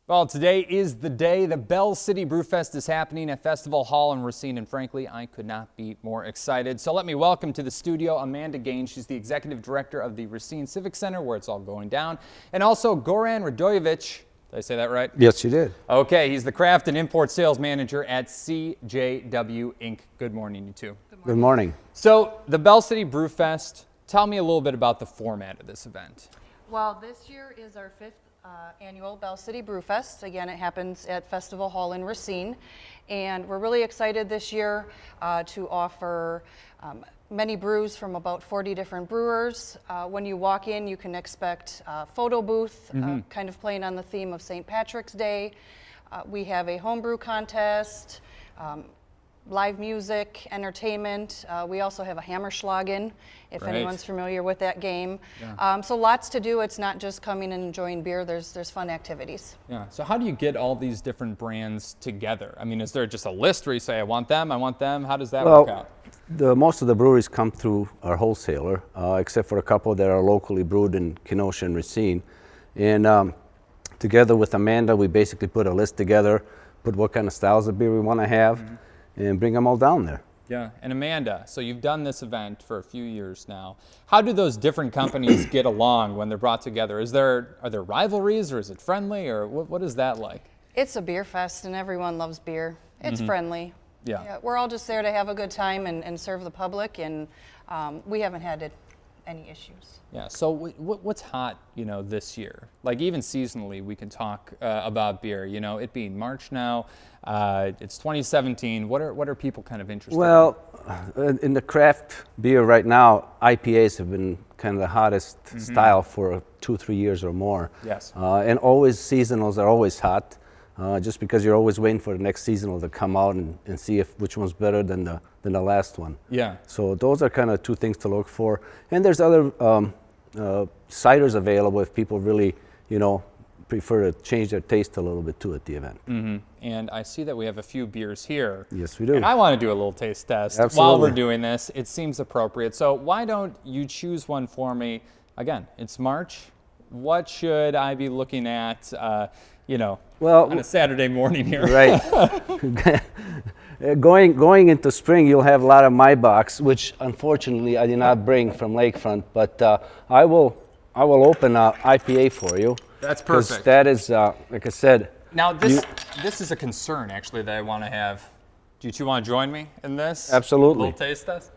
Well, today is the day. The Belle City Brewfest is happening at Festival Hall in Racine, and frankly, I could not be more excited. So let me welcome to the studio Amanda Gaines. She's the executive director of the Racine Civic Center, where it's all going down, and also Goran Radojevic. Did I say that right? Yes, you did. Okay, he's the craft and import sales manager at CJW Inc. Good morning, you two. Good morning. So the Belle City Brewfest, tell me a little bit about the format of this event. Well, this year is our fifth annual Belle City Brewfest. Again, it happens at Festival Hall in Racine, and we're really excited this year to offer many brews from about 40 different brewers. When you walk in, you can expect a photo booth, kind of playing on the theme of St. Patrick's Day. We have a homebrew contest, live music, entertainment. We also have a Hammerschlagen, if anyone's familiar with that game. Yeah. So lots to do. It's not just coming and enjoying beer. There's fun activities. Yeah. So how do you get all these different brands together? I mean, is there just a list where you say, I want them, I want them? How does that work out? Most of the breweries come through our wholesaler, except for a couple that are locally brewed in Kenosha and Racine. And together with Amanda, we basically put a list together, put what kind of styles of beer we want to have, and bring them all down there. Yeah, and Amanda, so you've done this event for a few years now. How do those different companies get along when they're brought together? Are there rivalries, or is it friendly, or what is that like? It's a beer fest, and everyone loves beer. It's friendly. Yeah, we're all just there to have a good time and serve the public, and we haven't had any issues. Yeah, so what's hot, this year? Like even seasonally, we can talk about beer. It being March now, it's 2017. What are people kind of interested in? Well, in the craft beer right now, IPAs have been kind of the hottest style for 2-3 years or more. Yes. And always seasonals are always hot, just because you're always waiting for the next seasonal to come out and see which one's better than the last one. Yeah. So those are kind of two things to look for. And there's other ciders available if people really, prefer to change their taste a little bit too at the event. And I see that we have a few beers here. Yes, we do. And I want to do a little taste test while we're doing this. It seems appropriate. So why don't you choose one for me? Again, it's March. What should I be looking at, on a Saturday morning here? Right. Going into spring, you'll have a lot of My Box, which unfortunately I did not bring from Lakefront, but I will open an IPA for you. That's perfect. Because that is, like I said. Now this is a concern actually that I want to have. Do you two want to join me in this? Absolutely. A little taste test?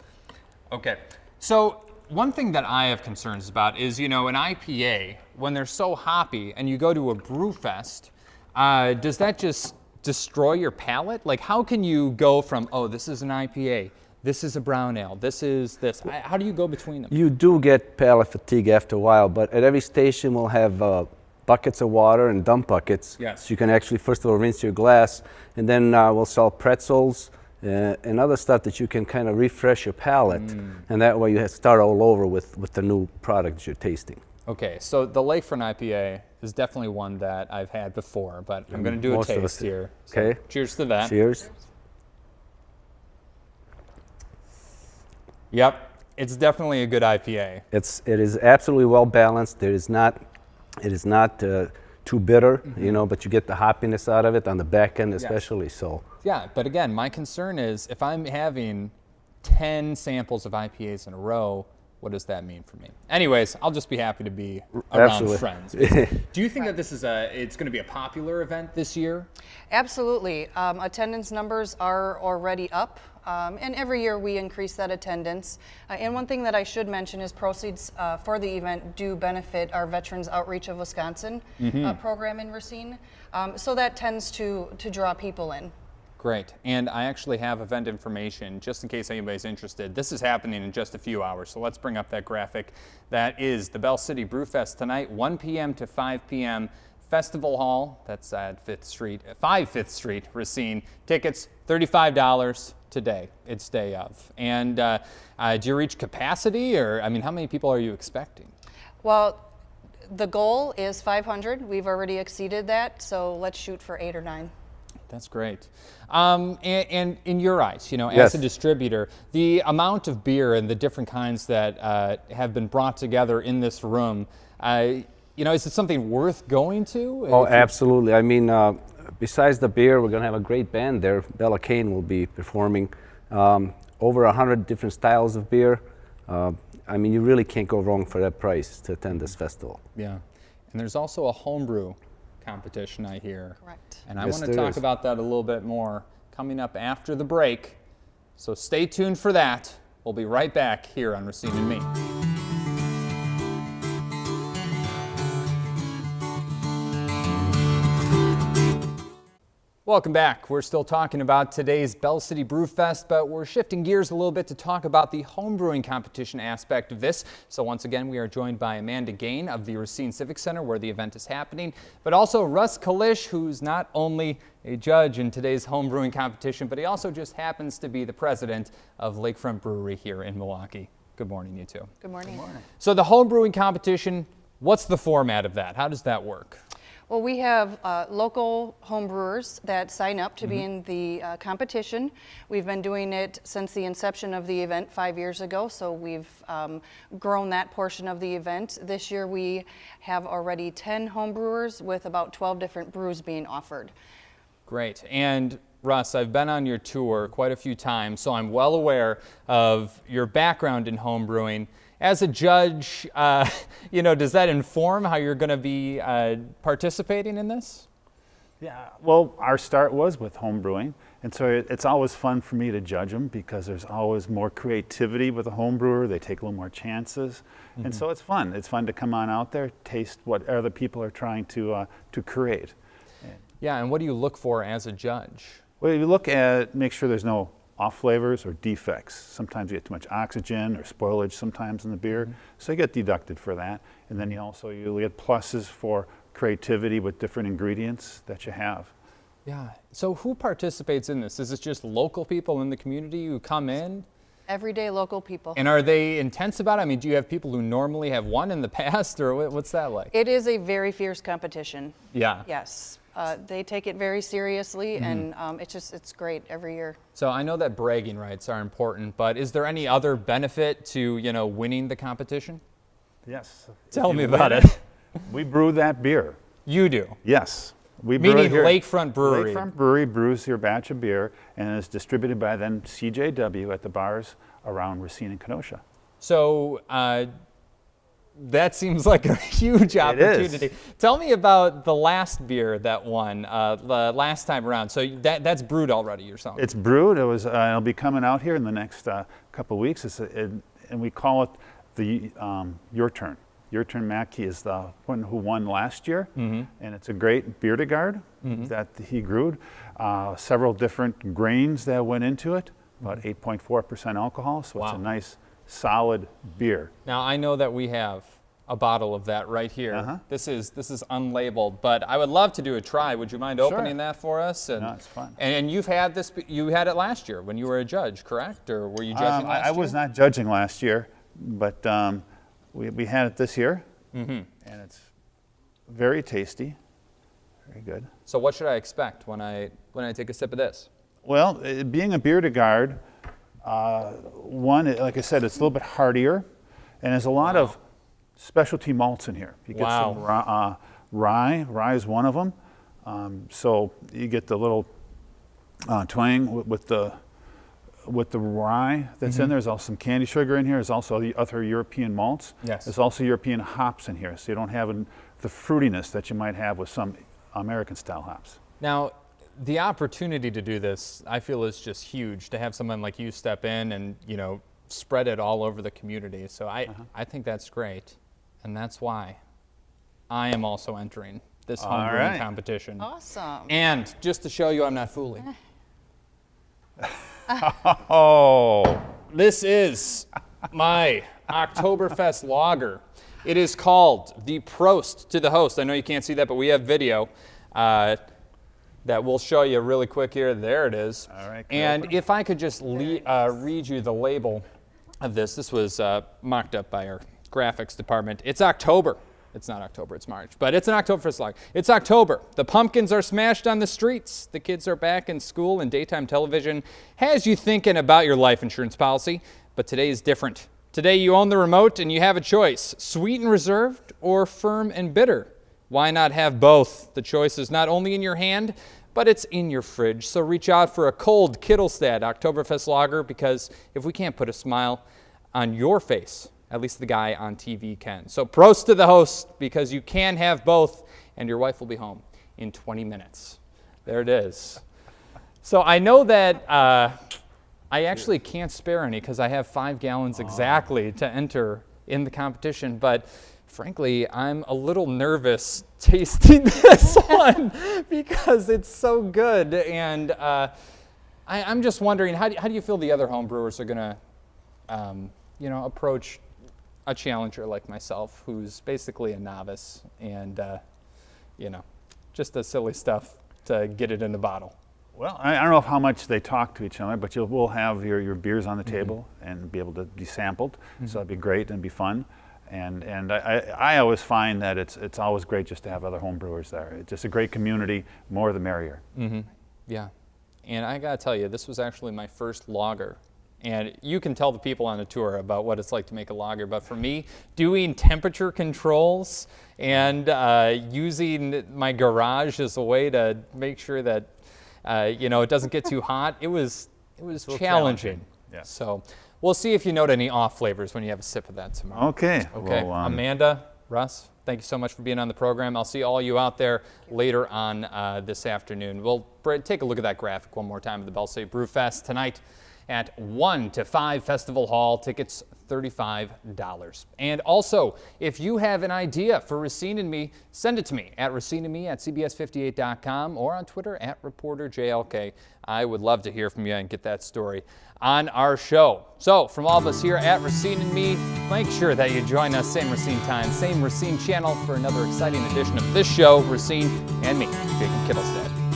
Okay. So one thing that I have concerns about is, an IPA, when they're so hoppy and you go to a brew fest, does that just destroy your palate? Like, how can you go from, oh, this is an IPA, this is a brown ale, this is this? How do you go between them? You do get palate fatigue after a while, but at every station we'll have buckets of water and dump buckets. Yes. So you can actually, first of all, rinse your glass, and then we'll sell pretzels and other stuff that you can kind of refresh your palate, and that way you start all over with the new product that you're tasting. Okay, so the Lakefront IPA is definitely one that I've had before, but I'm going to do a taste here. So okay. Cheers to that. Cheers. Yep, it's definitely a good IPA. It is absolutely well balanced. It is not too bitter, but you get the hoppiness out of it on the back end especially. Yes. So. Yeah, but again, my concern is if I'm having 10 samples of IPAs in a row, what does that mean for me? Anyways, I'll just be happy to be around friends. Do you think that this is it's going to be a popular event this year? Absolutely. Attendance numbers are already up, and every year we increase that attendance. And one thing that I should mention is proceeds for the event do benefit our Veterans Outreach of Wisconsin program in Racine. So that tends to draw people in. Great. And I actually have event information just in case anybody's interested. This is happening in just a few hours, so let's bring up that graphic. That is the Belle City Brewfest tonight, 1 p.m. to 5 p.m. Festival Hall, that's at 5th Street, Racine. Tickets, $35 today. It's day of. And do you reach capacity, or, how many people are you expecting? Well, the goal is 500. We've already exceeded that, so let's shoot for 8 or 9. That's great. And in your eyes, Yes. as a distributor, the amount of beer and the different kinds that have been brought together in this room, You know, is it something worth going to? Oh, If you- absolutely. I mean, besides the beer, we're going to have a great band there. Belle will be performing over 100 different styles of beer. I mean, you really can't go wrong for that price to attend this festival. Yeah. And there's also a homebrew competition, I hear. Correct. And I Yes, want to there talk is. about that a little bit more coming up after the break. So stay tuned for that. We'll be right back here on Racine and Me. Welcome back. We're still talking about today's Belle City Brewfest, but we're shifting gears a little bit to talk about the homebrewing competition aspect of this. So once again, we are joined by Amanda Gain of the Racine Civic Center, where the event is happening, but also Russ Kalish, who's not only a judge in today's homebrewing competition, but he also just happens to be the president of Lakefront Brewery here in Milwaukee. Good morning, you two. Good morning. Good morning. So the homebrewing competition, what's the format of that? How does that work? Well, we have local homebrewers that sign up to be in the competition. We've been doing it since the inception of the event 5 years ago, so we've grown that portion of the event. This year we have already 10 homebrewers with about 12 different brews being offered. Great. And Russ, I've been on your tour quite a few times, so I'm well aware of your background in homebrewing. As a judge, you know, does that inform how you're going to be participating in this? Yeah, well, our start was with home brewing, and so it's always fun for me to judge them because there's always more creativity with a home brewer. They take a little more chances, and so it's fun. It's fun to come on out there, taste what other people are trying to create. Yeah, and what do you look for as a judge? Well, you look at, make sure there's no off flavors or defects. Sometimes you get too much oxygen or spoilage sometimes in the beer, so you get deducted for that. And then you get pluses for creativity with different ingredients that you have. Yeah. So who participates in this? Is it just local people in the community who come in? Everyday local people. And are they intense about it? I mean, do you have people who normally have won in the past, or what's that like? It is a very fierce competition. Yeah. Yes. They take it very seriously, and it's great every year. So I know that bragging rights are important, but is there any other benefit to, you know, winning the competition? Yes. Tell If me you about win it. We brew that beer. You do. Yes. We brew Meaning it here. Lakefront Brewery. Lakefront Brewery brews your batch of beer and is distributed by then CJW at the bars around Racine and Kenosha. So that seems like a huge opportunity. Tell me about the last beer that won the last time around. So that's brewed already, you're saying? It's brewed. It'll be coming out here in the next couple of weeks. And we call it the Your Turn. Your Turn Mackey is the one who won last year, and it's a great beer to guard that he brewed. Several different grains that went into it, about 8.4% alcohol, so it's a nice, solid beer. Now I know that we have a bottle of that right here. This is unlabeled, but I would love to do a try. Would you mind opening that for us? And, no, it's fun. And you've had this. You had it last year when you were a judge, correct? Or were you judging last year? I was not judging last year, but we had it this year, and it's very tasty, very good. So what should I expect when I take a sip of this? Well, being a beer to guard, like I said, it's a little bit heartier, and there's a lot of specialty malts in here. You get some rye. Rye is one of them. So you get the little twang with the rye that's in there. There's also some candy sugar in here. There's also the other European malts. Yes. There's also European hops in here, so you don't have the fruitiness that you might have with some American style hops. Now, the opportunity to do this, I feel, is just huge. To have someone like you step in and, you know, spread it all over the community. So I think that's great, and that's why I am also entering this homebrewing competition. Awesome. And just to show you I'm not fooling. Oh, This is my Oktoberfest lager. It is called the Prost to the Host. I know you can't see that, but we have video that we'll show you really quick here. There it is. All right, And if I could just read you the label of this. This was mocked up by our graphics department. It's October. It's not October, it's March, but it's an Oktoberfest lager. It's October. The pumpkins are smashed on the streets. The kids are back in school, and daytime television has you thinking about your life insurance policy. But today is different. Today you own the remote and you have a choice, sweet and reserved or firm and bitter. Why not have both? The choice is not only in your hand, but it's in your fridge. So reach out for a cold Kittilstad Oktoberfest lager, because if we can't put a smile on your face, at least the guy on TV can. So prost to the host, because you can have both and your wife will be home in 20 minutes. There it is. So I know that I actually can't spare any because I have 5 gallons exactly to enter in the competition, but frankly, I'm a little nervous tasting this one because it's so good. And I'm just wondering, how do you feel the other home brewers are going to, approach a challenger like myself, who's basically a novice and, just does silly stuff to get it in the bottle? Well, I don't know how much they talk to each other, but we'll have your beers on the table and be able to be sampled. So that'd be great and be fun. And I always find that it's always great just to have other home brewers there. It's just a great community, more the merrier. Yeah, and I gotta tell you, this was actually my first lager. And you can tell the people on a tour about what it's like to make a lager, but for me, doing temperature controls and using my garage as a way to make sure that it doesn't get too hot, it was challenging. Yeah. So we'll see if you note any off flavors when you have a sip of that tomorrow. Okay. Okay. Well, Amanda, Russ, thank you so much for being on the program. I'll see all you out there later on this afternoon. We'll take a look at that graphic one more time at the Belle City Brewfest tonight at 1 to 5 Festival Hall. Tickets $35. And also, if you have an idea for Racine and Me, send it to me at racineandme@cbs58.com or on Twitter at reporterjlk. I would love to hear from you and get that story on our show. So from all of us here at Racine and Me, make sure that you join us same Racine time, same Racine channel for another exciting edition of this show, Racine and Me, Jacob Kittilstad.